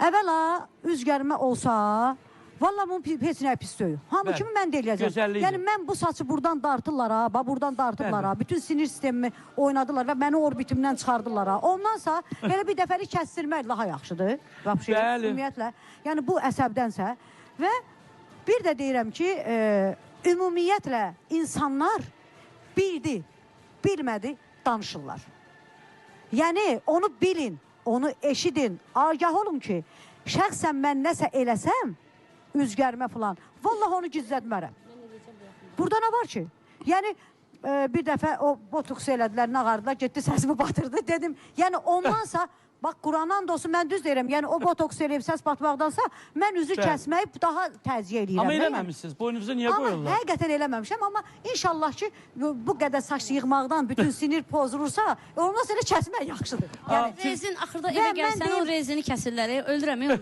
əvvəla üzgərmə olsa, valla bunun heç nə pis deyil. Hamı kimi mən də eləyəcəm. Yəni mən bu saçı buradan dartırlar ha, buradan dartırlar ha. Bütün sinir sistemimi oynadılar və məni orbitimdən çıxardılar ha. Ondansa elə bir dəfəlik kəstirmək daha yaxşıdır. Ümumiyyətlə, yəni bu əsəbdənsə. Və bir də deyirəm ki, ümumiyyətlə insanlar bildi, bilmədi, danışırlar. Yəni onu bilin, onu eşidin, agah olun ki, şəxsən mən nəsə eləsəm, üzgərmə falan. Vallahi onu gizlətmərəm. Burada nə var ki? Yəni, bir dəfə o botoks elədilər, nağardılar, getdi səsimi batırdı. Dedim, yəni ondansa, bax, Qurandan da olsun, mən düz deyirəm, yəni o botoks eləyib səs batmaqdansa, mən üzü kəsməyib daha təziyə eləyirəm. Amma eləməmişsiniz, boynunuzu niyə qoyurlar? Amma həqiqətən eləməmişəm, amma inşallah ki, bu qədər saç yığmaqdan bütün sinir pozulursa, ondan sonra kəsmək yaxşıdır. Rezin axırda evə gəlsən, o rezini kəsirlər, öldürəmək onda.